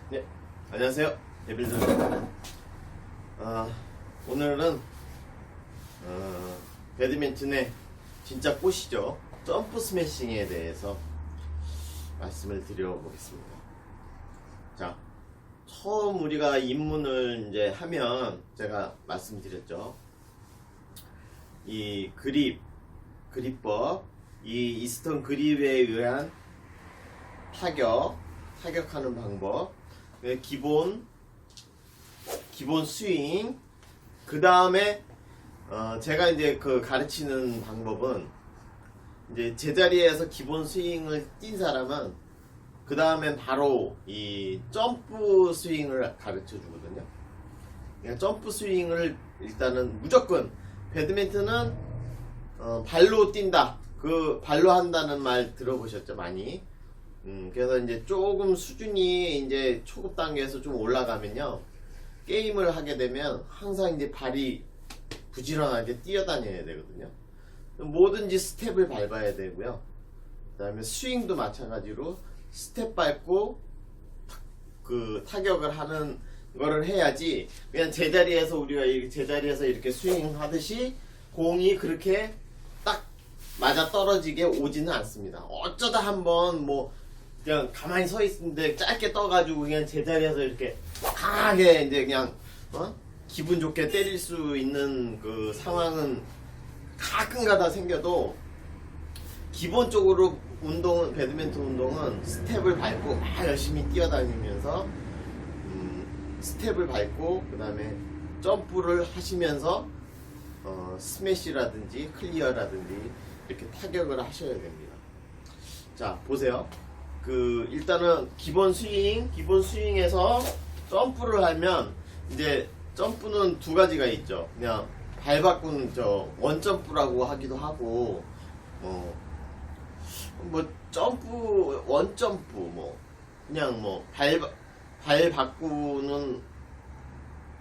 네, 안녕하세요. 예빌드입니다. 오늘은 배드민턴의 진짜 꽃이죠. 점프 스매싱에 대해서 말씀을 드려보겠습니다. 자, 처음 우리가 입문을 이제 하면 제가 말씀드렸죠. 이 그립법, 이 이스턴 그립에 의한 타격하는 방법, 기본 스윙, 그 다음에 제가 이제 그 가르치는 방법은 이제 제자리에서 기본 스윙을 뛴 사람은 그 다음엔 바로 이 점프 스윙을 가르쳐 주거든요. 그러니까 점프 스윙을 일단은 무조건 배드민턴은 발로 뛴다. 그 발로 한다는 말 들어보셨죠, 많이. 그래서 이제 조금 수준이 이제 초급 단계에서 좀 올라가면요, 게임을 하게 되면 항상 이제 발이 부지런하게 뛰어다녀야 되거든요. 뭐든지 스텝을 밟아야 되고요. 그 다음에 스윙도 마찬가지로 스텝 밟고 그 타격을 하는 거를 해야지, 그냥 제자리에서 우리가 제자리에서 이렇게 스윙 하듯이 공이 그렇게 딱 맞아 떨어지게 오지는 않습니다. 어쩌다 한번 뭐 그냥 가만히 서 있는데 짧게 떠가지고 그냥 제자리에서 이렇게 강하게 이제 그냥 기분 좋게 때릴 수 있는 그 상황은 가끔가다 생겨도, 기본적으로 배드민턴 운동은 스텝을 밟고 막 열심히 뛰어다니면서 스텝을 밟고 그 다음에 점프를 하시면서 스매시라든지 클리어라든지 이렇게 타격을 하셔야 됩니다. 자, 보세요. 일단은 기본 스윙에서 점프를 하면, 이제 점프는 두 가지가 있죠. 그냥 발 바꾸는 원점프라고 하기도 하고, 점프, 원점프, 그냥 발 바꾸는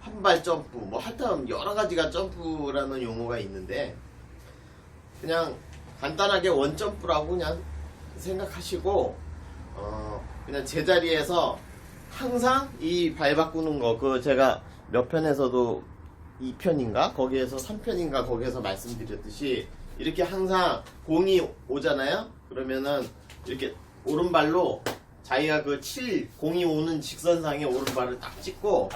한발 점프, 하여튼 여러 가지가 점프라는 용어가 있는데, 그냥 간단하게 원점프라고 그냥 생각하시고, 그냥 제자리에서 항상 이 발 바꾸는 거, 제가 몇 편에서도 2편인가? 거기에서 3편인가? 거기에서 말씀드렸듯이, 이렇게 항상 공이 오잖아요? 그러면은, 이렇게 오른발로 자기가 공이 오는 직선상에 오른발을 딱 찍고,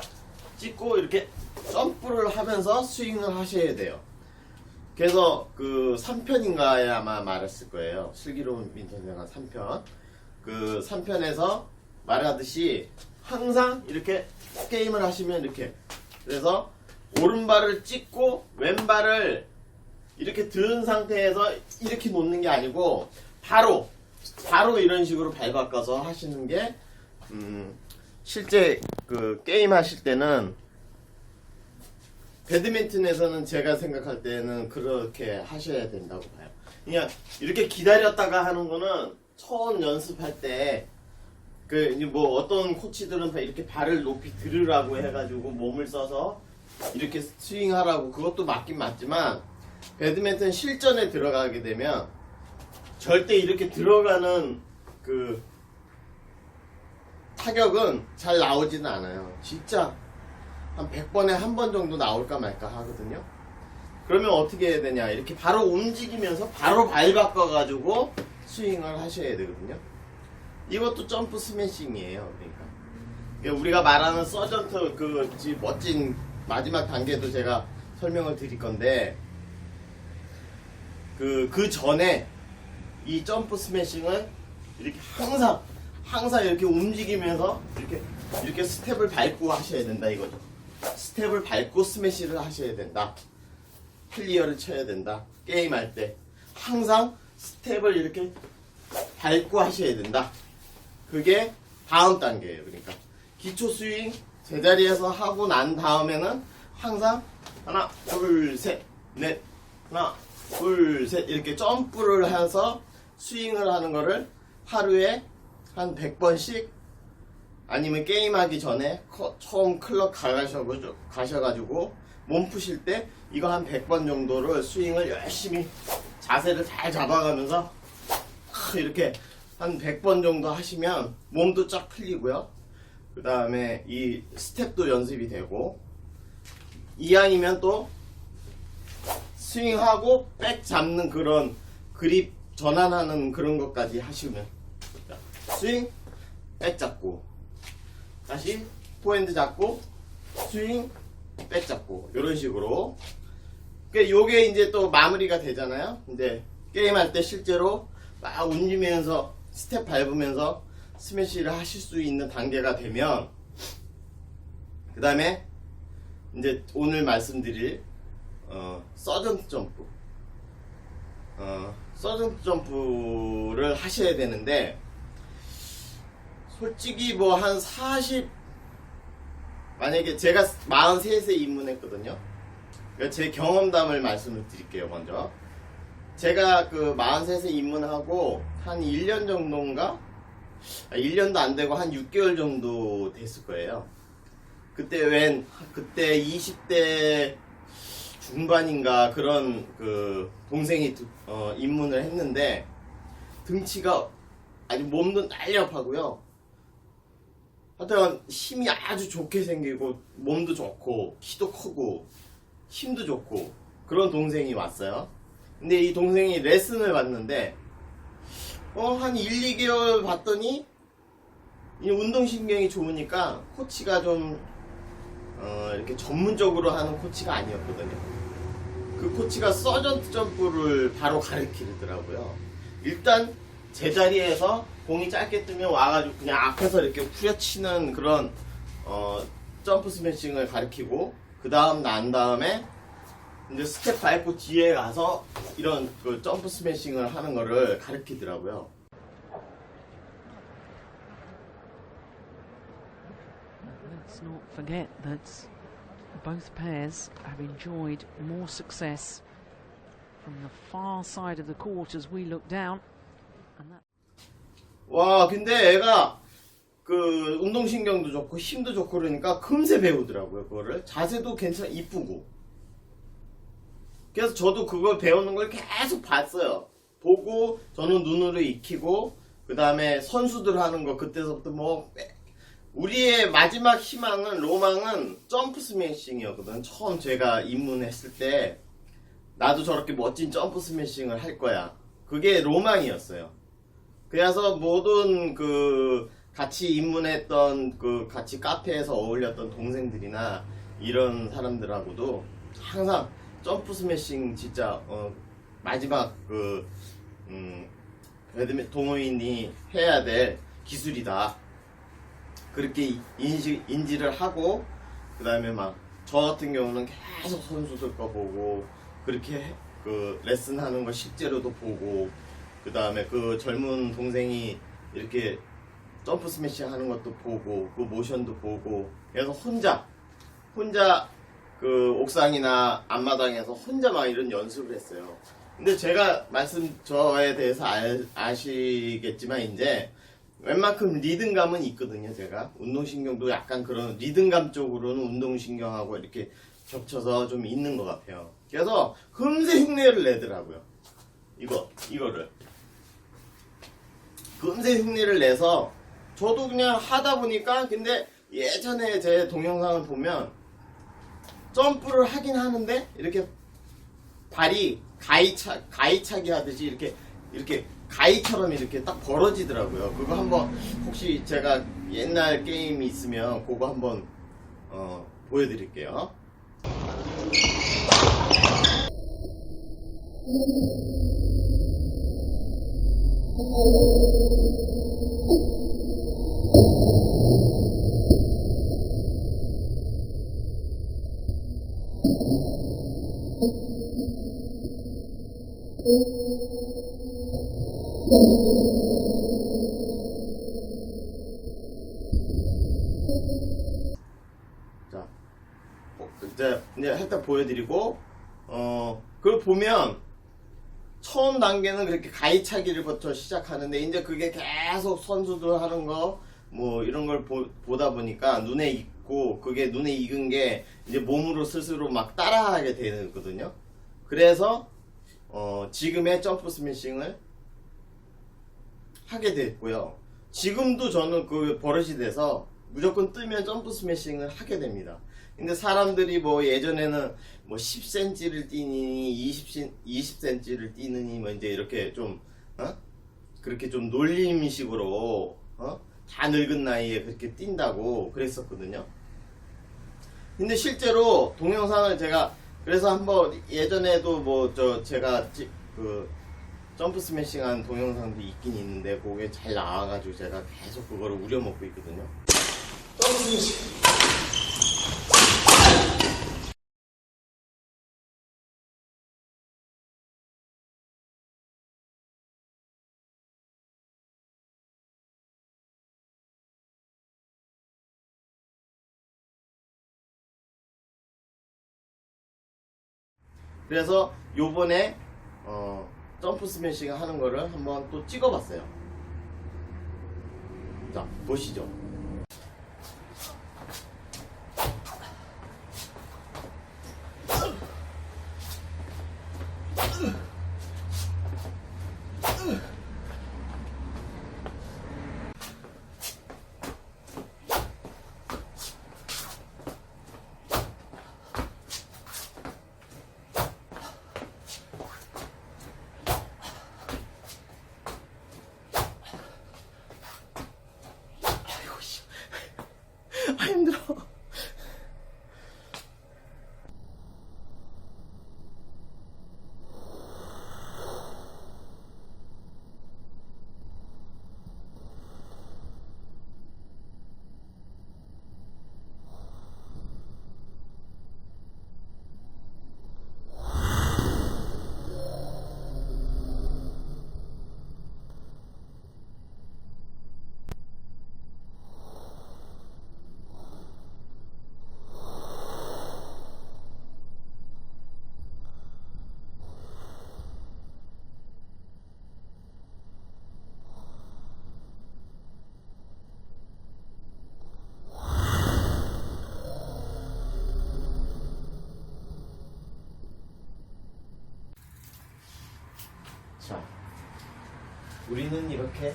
이렇게 점프를 하면서 스윙을 하셔야 돼요. 그래서 3편인가에 아마 말했을 거예요. 슬기로운 민턴생활 3편. 3편에서 말하듯이 항상 이렇게 게임을 하시면 이렇게, 그래서 오른발을 찍고 왼발을 이렇게 든 상태에서 이렇게 놓는 게 아니고 바로 이런 식으로 발 바꿔서 하시는 게 실제 게임 하실 때는, 배드민턴에서는 제가 생각할 때는 그렇게 하셔야 된다고 봐요. 그냥 이렇게 기다렸다가 하는 거는 처음 연습할 때 어떤 코치들은 이렇게 발을 높이 들으라고 해가지고 몸을 써서 이렇게 스윙하라고, 그것도 맞긴 맞지만, 배드민턴 실전에 들어가게 되면 절대 이렇게 들어가는 타격은 잘 나오지는 않아요. 진짜 한 100번에 한 번 정도 나올까 말까 하거든요. 그러면 어떻게 해야 되냐, 이렇게 바로 움직이면서 바로 발 바꿔가지고 스윙을 하셔야 되거든요. 이것도 점프 스매싱이에요. 그러니까 우리가 말하는 서전트, 멋진 마지막 단계도 제가 설명을 드릴 건데, 그 전에 이 점프 스매싱을 이렇게 항상 이렇게 움직이면서 이렇게 스텝을 밟고 하셔야 된다, 이거죠. 스텝을 밟고 스매시를 하셔야 된다. 클리어를 쳐야 된다. 게임할 때 항상 스텝을 이렇게 밟고 하셔야 된다. 그게 다음 단계예요. 그러니까 기초 스윙 제자리에서 하고 난 다음에는 항상 하나, 둘, 셋, 넷, 하나, 둘, 셋 이렇게 점프를 해서 스윙을 하는 거를 하루에 한 100번씩, 아니면 게임하기 전에 처음 클럽 가셔가지고 몸 푸실 때 이거 한 100번 정도를 스윙을 열심히 자세를 잘 잡아가면서 이렇게 한 100번 정도 하시면 몸도 쫙 풀리고요. 그 다음에 이 스텝도 연습이 되고, 이왕이면 또 스윙하고 백 잡는 그런 그립 전환하는 그런 것까지 하시면, 스윙, 백 잡고, 다시 포핸드 잡고, 스윙, 백 잡고, 이런 식으로. 요게 이제 또 마무리가 되잖아요. 근데 게임할 때 실제로 막 움직이면서 스텝 밟으면서 스매시를 하실 수 있는 단계가 되면, 그 다음에 이제 오늘 말씀드릴 서전트 점프, 서전트 점프를 하셔야 되는데, 솔직히 뭐 한 40, 만약에 제가 43세 입문했거든요. 제 경험담을 말씀을 드릴게요. 먼저 제가 그 43세 입문하고 한 1년 정도인가? 1년도 안 되고 한 6개월 정도 됐을 거예요. 그때 20대 중반인가 그런 그 동생이 입문을 했는데, 등치가 아주 몸도 날렵하고요. 하여튼 힘이 아주 좋게 생기고 몸도 좋고 키도 크고 힘도 좋고 그런 동생이 왔어요. 근데 이 동생이 레슨을 받는데 한 1, 2개월 봤더니 이 운동신경이 좋으니까 코치가 좀 이렇게 전문적으로 하는 코치가 아니었거든요. 그 코치가 서전트 점프를 바로 가르치더라고요. 일단 제자리에서 공이 짧게 뜨면 와가지고 그냥 앞에서 이렇게 후려치는 그런 점프 스매싱을 가르치고, 난 다음에 이제 스텝 밟고 뒤에 가서 이런 그 점프 스매싱을 하는 거를 가르치더라고요. Let's not forget that both pairs have enjoyed more success from the far side of the court as we look down. And that... 와, 근데 애가 그 운동신경도 좋고 힘도 좋고 그러니까 금세 배우더라고요. 그거를 자세도 이쁘고. 그래서 저도 그걸 배우는 걸 계속 봤어요. 보고 저는 눈으로 익히고, 그 다음에 선수들 하는 거 그때서부터 뭐 우리의 마지막 희망은, 로망은 점프 스매싱이었거든. 처음 제가 입문했을 때 나도 저렇게 멋진 점프 스매싱을 할 거야. 그게 로망이었어요. 그래서 모든 그 같이 입문했던 그 같이 카페에서 어울렸던 동생들이나 이런 사람들하고도 항상 점프 스매싱 진짜 마지막 그 동호인이 해야 될 기술이다. 그렇게 인지를 하고, 그 다음에 막 저 같은 경우는 계속 선수들 거 보고, 그렇게 그 레슨 하는 거 실제로도 보고, 그 다음에 그 젊은 동생이 이렇게 점프 스매싱 하는 것도 보고, 그 모션도 보고, 그래서 혼자 그 옥상이나 앞마당에서 혼자 막 이런 연습을 했어요. 근데 제가 저에 대해서 아시겠지만 이제 웬만큼 리듬감은 있거든요. 제가 운동신경도 약간 그런 리듬감 쪽으로는 운동신경하고 이렇게 겹쳐서 좀 있는 것 같아요. 그래서 금세 흉내를 내더라고요. 이거를 금세 흉내를 내서 저도 그냥 하다 보니까, 근데 예전에 제 동영상을 보면 점프를 하긴 하는데 이렇게 발이 가위차기 하듯이 이렇게 가위처럼 이렇게 딱 벌어지더라고요. 그거 한번 혹시 제가 옛날 게임이 있으면 그거 한번 보여드릴게요. 자, 이제 살짝 보여드리고, 그걸 보면 처음 단계는 그렇게 가위차기를부터 시작하는데, 이제 그게 계속 선수들 하는 거 뭐 이런 걸 보다 보니까 눈에 익고, 그게 눈에 익은 게 이제 몸으로 스스로 막 따라하게 되거든요. 그래서 지금의 점프 스매싱을 하게 됐고요. 지금도 저는 그 버릇이 돼서 무조건 뜨면 점프 스매싱을 하게 됩니다. 근데 사람들이 뭐 예전에는 뭐 10cm를 뛰니 20cm를 뛰느니 뭐 이제 이렇게 좀 그렇게 좀 놀림식으로 다 늙은 나이에 그렇게 뛴다고 그랬었거든요. 근데 실제로 동영상을 제가 그래서 한번 예전에도 뭐 제가 그 점프 스매싱한 동영상도 있긴 있는데 그게 잘 나와가지고 제가 계속 그거를 우려먹고 있거든요. 점프 스매싱. 그래서 요번에 점프 스매싱 하는 거를 한번 또 찍어봤어요. 자, 보시죠. 아, 힘들어. 자, 우리는 이렇게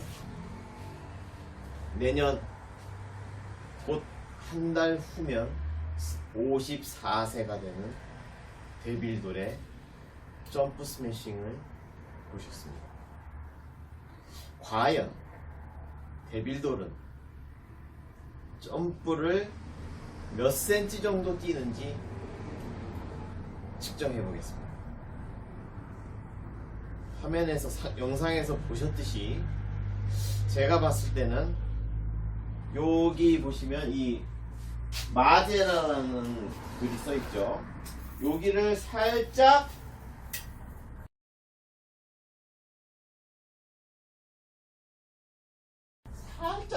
내년 곧 한 달 후면 54세가 되는 데빌돌의 점프 스매싱을 보셨습니다. 과연 데빌돌은 점프를 몇 센치 정도 뛰는지 측정해 보겠습니다. 화면에서 영상에서 보셨듯이 제가 봤을 때는 여기 보시면 이 마제라라는 글이 써있죠. 여기를 살짝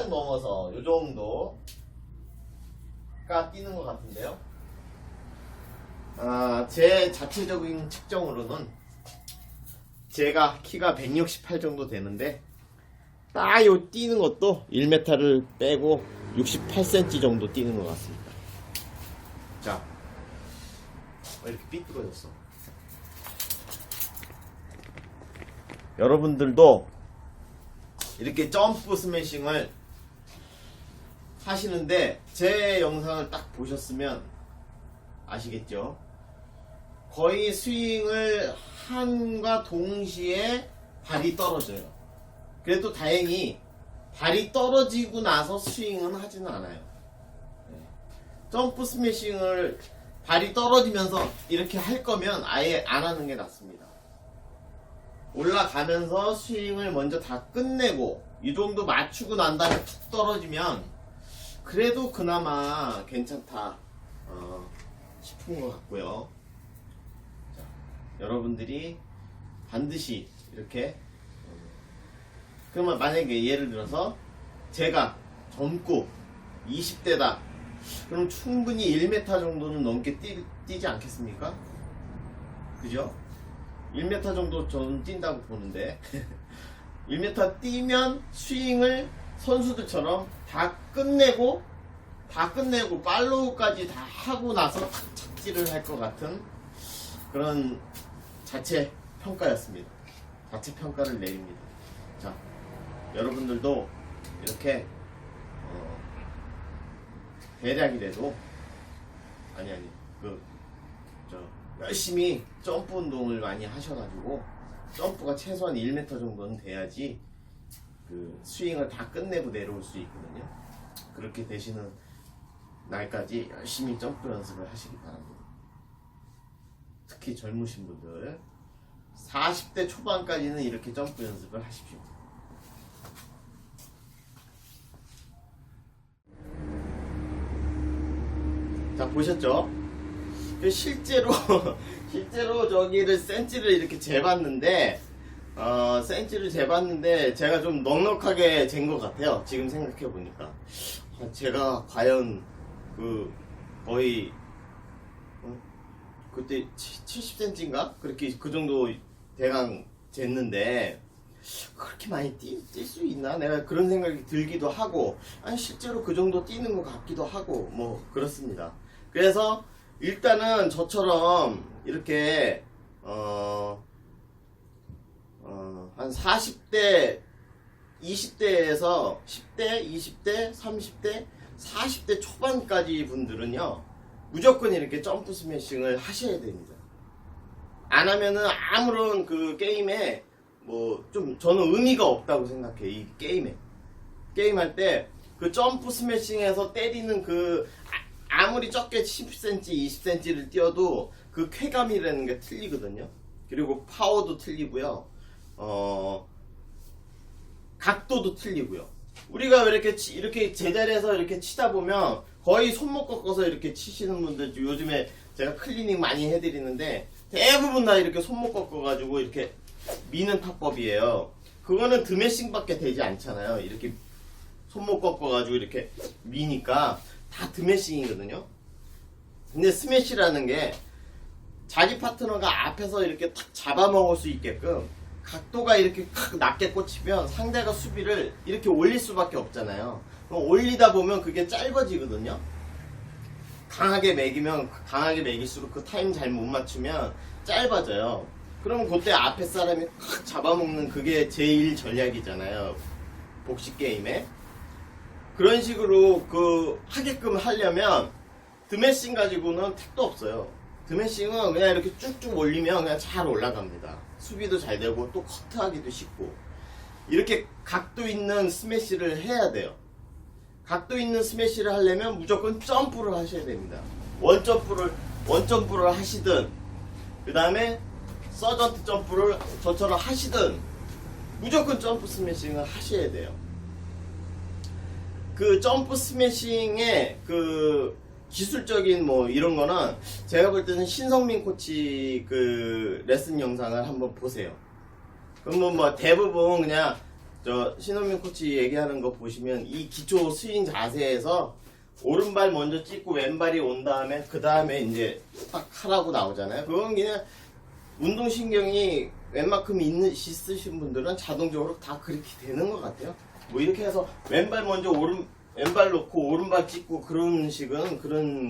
넘어서 요 정도가 뛰는 것 같은데요. 제 자체적인 측정으로는 제가 키가 168 정도 되는데 딱 요 뛰는 것도 1m를 빼고 68cm 정도 뛰는 것 같습니다. 자, 왜 이렇게 삐뚤어졌어? 여러분들도 이렇게 점프 스매싱을 하시는데 제 영상을 딱 보셨으면 아시겠죠? 거의 스윙을 한과 동시에 발이 떨어져요. 그래도 다행히 발이 떨어지고 나서 스윙은 하지는 않아요. 점프 스매싱을 발이 떨어지면서 이렇게 할 거면 아예 안 하는 게 낫습니다. 올라가면서 스윙을 먼저 다 끝내고 이 정도 맞추고 난 다음에 툭 떨어지면 그래도 그나마 괜찮다 싶은 것 같고요. 자, 여러분들이 반드시 이렇게 그러면 만약에 예를 들어서 제가 젊고 20대다 그럼 충분히 1m 정도는 넘게 뛰지 않겠습니까? 그죠? 1m 정도 저는 뛴다고 보는데 1m 뛰면 스윙을 선수들처럼 다 끝내고 팔로우까지 다 하고 나서 착지를 할 것 같은 그런 자체 평가였습니다. 자체 평가를 내립니다. 자, 여러분들도 이렇게 대략이라도 아니 열심히 점프 운동을 많이 하셔가지고 점프가 최소한 1m 정도는 돼야지 그 스윙을 다 끝내고 내려올 수 있거든요. 그렇게 되시는 날까지 열심히 점프 연습을 하시기 바랍니다. 특히 젊으신 분들 40대 초반까지는 이렇게 점프 연습을 하십시오. 자, 보셨죠? 실제로 저기를 센치를 이렇게 재봤는데 센치를 재봤는데 제가 좀 넉넉하게 잰 것 같아요. 지금 생각해 보니까 제가 과연 그 거의 그때 70cm인가 그렇게 그 정도 대강 쟀는데 그렇게 많이 뛸 수 있나? 내가 그런 생각이 들기도 하고 아니 실제로 그 정도 뛰는 것 같기도 하고 뭐 그렇습니다. 그래서 일단은 저처럼 이렇게 한 40대 20대에서 10대 20대 30대 40대 초반까지 분들은요 무조건 이렇게 점프 스매싱을 하셔야 됩니다. 안 하면은 아무런 그 게임에 뭐 좀 저는 의미가 없다고 생각해. 이 게임할 때 그 점프 스매싱에서 때리는 그 아무리 적게 10cm 20cm를 뛰어도 그 쾌감이라는 게 틀리거든요. 그리고 파워도 틀리고요. 각도도 틀리고요. 우리가 왜 이렇게 제자리에서 이렇게 치다 보면 거의 손목 꺾어서 이렇게 치시는 분들 요즘에 제가 클리닝 많이 해드리는데 대부분 다 이렇게 손목 꺾어가지고 이렇게 미는 타법이에요. 그거는 드매싱밖에 되지 않잖아요. 이렇게 손목 꺾어가지고 이렇게 미니까 다 드매싱이거든요. 근데 스매시라는 게 자기 파트너가 앞에서 이렇게 탁 잡아먹을 수 있게끔 각도가 이렇게 낮게 꽂히면 상대가 수비를 이렇게 올릴 수밖에 없잖아요. 그럼 올리다 보면 그게 짧아지거든요. 강하게 매기면 강하게 매길수록 그 타임 잘 못 맞추면 짧아져요. 그러면 그때 앞에 사람이 탁 잡아먹는 그게 제일 전략이잖아요. 복식 게임에. 그런 식으로 하게끔 하려면 드매싱 가지고는 택도 없어요. 드매싱은 그냥 이렇게 쭉쭉 올리면 그냥 잘 올라갑니다. 수비도 잘 되고 또 커트하기도 쉽고 이렇게 각도 있는 스매시를 해야 돼요. 각도 있는 스매시를 하려면 무조건 점프를 하셔야 됩니다. 원점프를 하시든 그 다음에 서전트 점프를 저처럼 하시든 무조건 점프 스매싱을 하셔야 돼요. 그 점프 스매싱의 그 기술적인 뭐 이런 거는 제가 볼 때는 신성민 코치 그 레슨 영상을 한번 보세요. 그럼 뭐 대부분 그냥 저 신성민 코치 얘기하는 거 보시면 이 기초 스윙 자세에서 오른발 먼저 찍고 왼발이 온 다음에 그 다음에 이제 딱 하라고 나오잖아요. 그건 그냥 운동신경이 웬만큼 있으신 분들은 자동적으로 다 그렇게 되는 것 같아요. 뭐 이렇게 해서 왼발 먼저 왼발 놓고 오른발 찍고 그런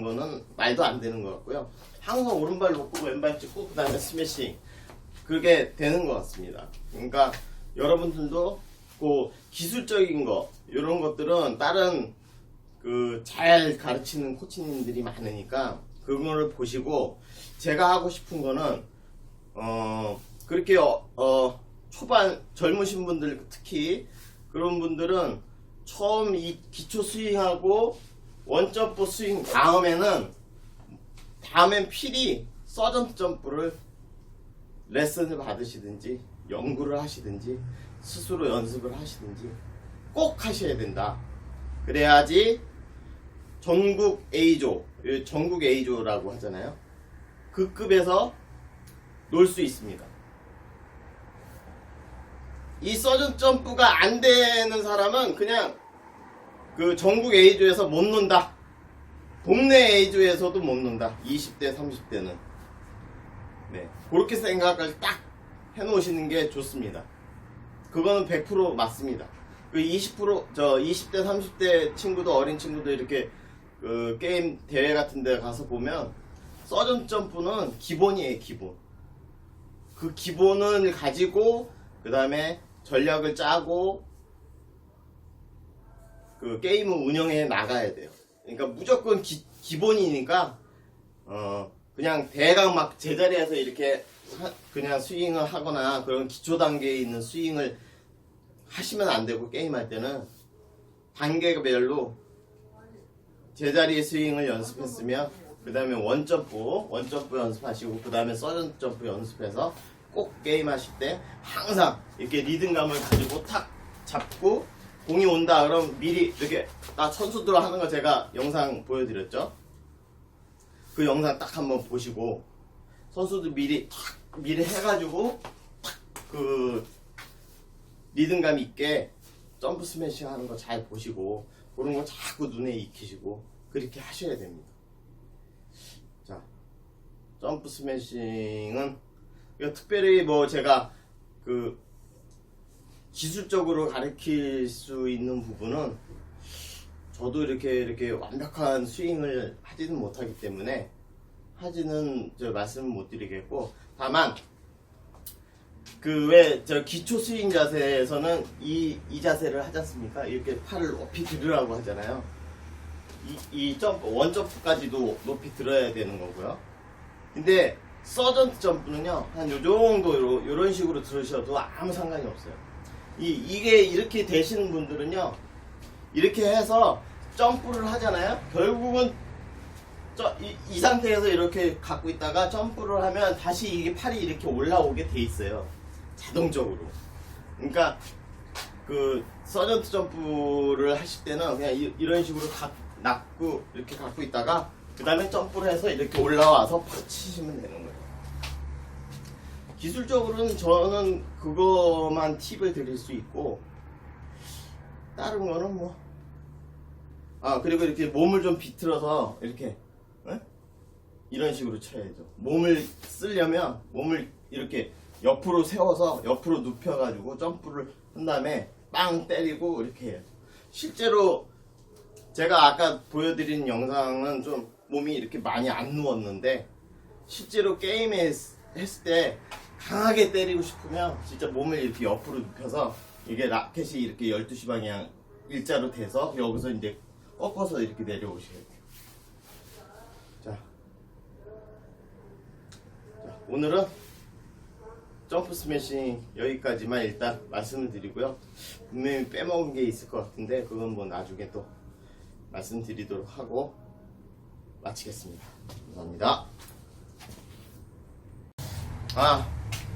거는 말도 안 되는 것 같고요. 항상 오른발 놓고 왼발 찍고 그 다음에 스매싱 그게 되는 것 같습니다. 그러니까 여러분들도 그 기술적인 거 이런 것들은 다른 그 잘 가르치는 코치님들이 많으니까 그거를 보시고 제가 하고 싶은 거는 그렇게 초반 젊으신 분들 특히 그런 분들은 처음 이 기초 스윙하고 원점프 스윙 다음엔 필히 서전트 점프를 레슨을 받으시든지 연구를 하시든지 스스로 연습을 하시든지 꼭 하셔야 된다. 그래야지 전국 A조라고 하잖아요. 그 급에서 놀 수 있습니다. 이 서전 점프가 안 되는 사람은 그냥 그 전국 A조에서 못 논다. 동네 A조에서도 못 논다. 20대, 30대는. 네. 그렇게 생각을 딱 해놓으시는 게 좋습니다. 그거는 100% 맞습니다. 그 20%, 20대, 30대 친구도 어린 친구도 이렇게 그 게임 대회 같은 데 가서 보면 서전 점프는 기본이에요, 기본. 그 기본을 가지고 그 다음에 전략을 짜고 그 게임을 운영해 나가야 돼요. 그러니까 무조건 기본이니까 그냥 대강 막 제자리에서 이렇게 그냥 스윙을 하거나 그런 기초 단계에 있는 스윙을 하시면 안 되고, 게임할 때는 단계별로 제자리 스윙을 연습했으면 그 다음에 원점프 연습하시고, 그 다음에 서전 점프 연습해서 꼭 게임하실 때 항상 이렇게 리듬감을 가지고 탁 잡고, 공이 온다 그럼 미리 이렇게 나 선수들 하는 거 제가 영상 보여드렸죠. 그 영상 딱 한번 보시고, 선수들 미리 해가지고 그 리듬감 있게 점프 스매싱 하는 거 잘 보시고, 그런 거 자꾸 눈에 익히시고 그렇게 하셔야 됩니다. 자, 점프 스매싱은 특별히 뭐 제가 그 기술적으로 가르칠 수 있는 부분은 저도 이렇게 완벽한 스윙을 하지는 못하기 때문에 말씀을 못 드리겠고, 다만 그 왜 저 기초 스윙 자세에서는 이 자세를 하지 않습니까? 이렇게 팔을 높이 들으라고 하잖아요. 이 점프, 원점프까지도 높이 들어야 되는 거고요. 근데 서전트 점프는요, 한 요 정도 요런 식으로 들으셔도 아무 상관이 없어요. 이게 이렇게 되시는 분들은요, 이렇게 해서 점프를 하잖아요. 결국은 이 상태에서 이렇게 갖고 있다가 점프를 하면 다시 이게 팔이 이렇게 올라오게 돼 있어요, 자동적으로. 그러니까 그 서전트 점프를 하실 때는 그냥 이런 식으로 이렇게 갖고 있다가 그 다음에 점프를 해서 이렇게 올라와서 팍 치시면 되는 거예요. 기술적으로는 저는 그거만 팁을 드릴 수 있고, 다른 거는 뭐 그리고 이렇게 몸을 좀 비틀어서 이렇게 이런 식으로 쳐야죠. 몸을 쓰려면 몸을 이렇게 옆으로 세워서 옆으로 눕혀가지고 점프를 한 다음에 빵 때리고 이렇게 해요. 실제로 제가 아까 보여드린 영상은 좀 몸이 이렇게 많이 안 누웠는데, 실제로 게임에 했을 때 강하게 때리고 싶으면 진짜 몸을 이렇게 옆으로 눕혀서 이게 라켓이 이렇게 12시 방향 일자로 돼서 여기서 이제 꺾어서 이렇게 내려오셔야 돼요. 자, 오늘은 점프 스매싱 여기까지만 일단 말씀을 드리고요. 분명히 빼먹은 게 있을 것 같은데 그건 뭐 나중에 또 말씀드리도록 하고 마치겠습니다. 감사합니다.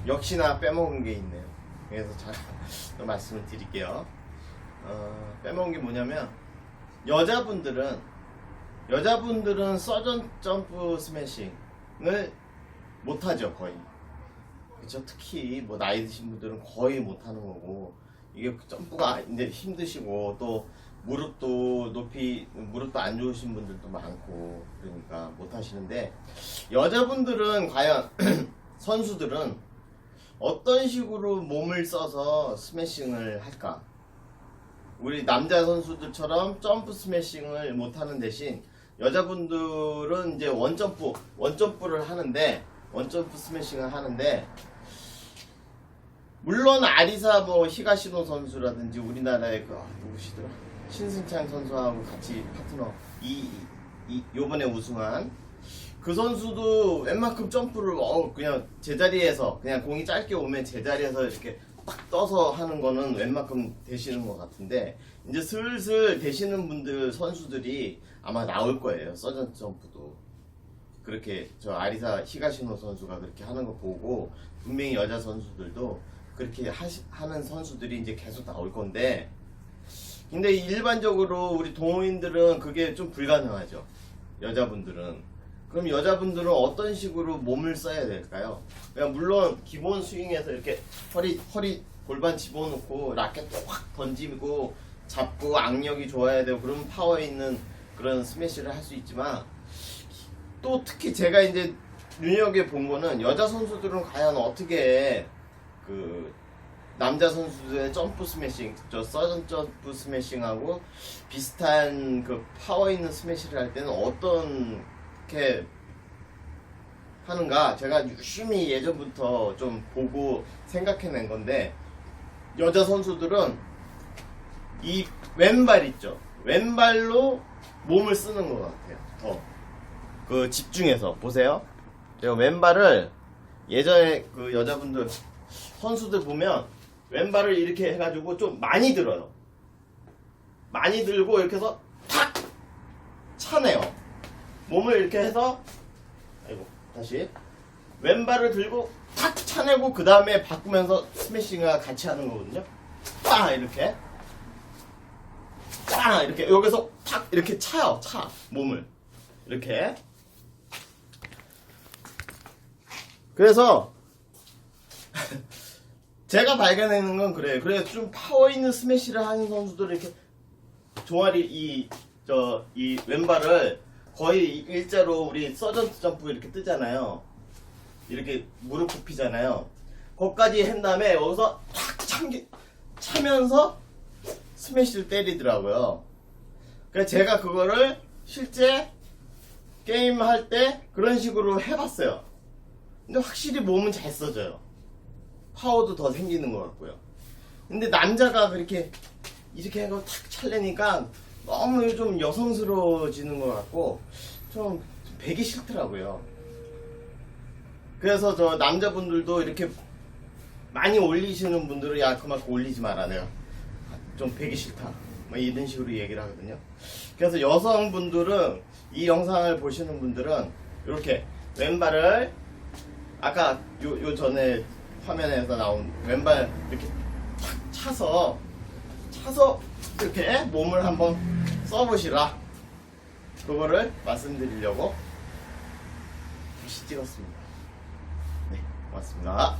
역시나 빼먹은 게 있네요. 그래서 잘 또 말씀을 드릴게요. 빼먹은 게 뭐냐면, 여자분들은 서전 점프 스매싱을 못하죠, 거의. 그쵸? 특히 뭐 나이 드신 분들은 거의 못하는 거고, 이게 점프가 이제 힘드시고, 또 무릎도 안 좋으신 분들도 많고, 그러니까 못하시는데, 여자분들은 과연 선수들은 어떤 식으로 몸을 써서 스매싱을 할까? 우리 남자 선수들처럼 점프 스매싱을 못하는 대신 여자분들은 이제 원점프를 하는데, 원점프 스매싱을 하는데, 물론 아리사 뭐 히가시노 선수라든지 우리나라의 그 누구시더라? 신승창 선수하고 같이 파트너 요번에 우승한 그 선수도 웬만큼 점프를 그냥 제자리에서, 그냥 공이 짧게 오면 제자리에서 이렇게 딱 떠서 하는 거는 웬만큼 되시는 것 같은데, 이제 슬슬 되시는 분들 선수들이 아마 나올 거예요. 서전 점프도 그렇게 저 아리사 히가시노 선수가 그렇게 하는 거 보고 분명히 여자 선수들도 그렇게 하는 선수들이 이제 계속 나올 건데, 근데 일반적으로 우리 동호인들은 그게 좀 불가능하죠. 여자분들은. 그럼 여자분들은 어떤 식으로 몸을 써야 될까요? 그냥 물론 기본 스윙에서 이렇게 허리 골반 집어넣고 라켓도 확 던지고 잡고 악력이 좋아야 되고, 그러면 파워 있는 그런 스매시를 할 수 있지만, 또 특히 제가 이제 눈여겨 본 거는, 여자 선수들은 과연 어떻게 그 남자 선수들의 점프 스매싱, 저 서전 점프 스매싱하고 비슷한 그 파워 있는 스매시를 할 때는 어떻게 하는가, 제가 유심히 예전부터 좀 보고 생각해낸 건데, 여자 선수들은 이 왼발 있죠, 왼발로 몸을 쓰는 것 같아요. 더. 그 집중해서 보세요. 제가 왼발을 예전에 그 여자분들 선수들 보면 왼발을 이렇게 해가지고 좀 많이 들어요. 많이 들고 이렇게 해서 탁 차네요. 몸을 이렇게 해서 아이고 다시 왼발을 들고 탁 차내고 그 다음에 바꾸면서 스매싱과 같이 하는 거거든요. 딱 이렇게 딱 이렇게 여기서 탁 이렇게 차요. 차 몸을 이렇게. 그래서 제가 발견하는 건 그래요. 그래서 좀 파워 있는 스매시를 하는 선수들은 이렇게 종아리 이 왼발을 거의 일자로 우리 서전트 점프 이렇게 뜨잖아요. 이렇게 무릎 굽히잖아요. 거기까지 한 다음에 여기서 탁 차면서 스매시를 때리더라고요. 그래서 제가 그거를 실제 게임 할 때 그런 식으로 해봤어요. 근데 확실히 몸은 잘 써져요. 파워도 더 생기는 것 같고요. 근데 남자가 그렇게 이렇게 하고 탁 찰래니까 너무 좀 여성스러워지는 것 같고 좀 배기 싫더라고요. 그래서 저 남자분들도 이렇게 많이 올리시는 분들은 야 그만큼 올리지 말아요. 좀 배기 싫다. 뭐 이런 식으로 얘기를 하거든요. 그래서 여성분들은 이 영상을 보시는 분들은 이렇게 왼발을 아까 요 전에 화면에서 나온 왼발 이렇게 탁 차서 이렇게 몸을 한번 써보시라. 그거를 말씀드리려고 다시 찍었습니다. 네, 고맙습니다.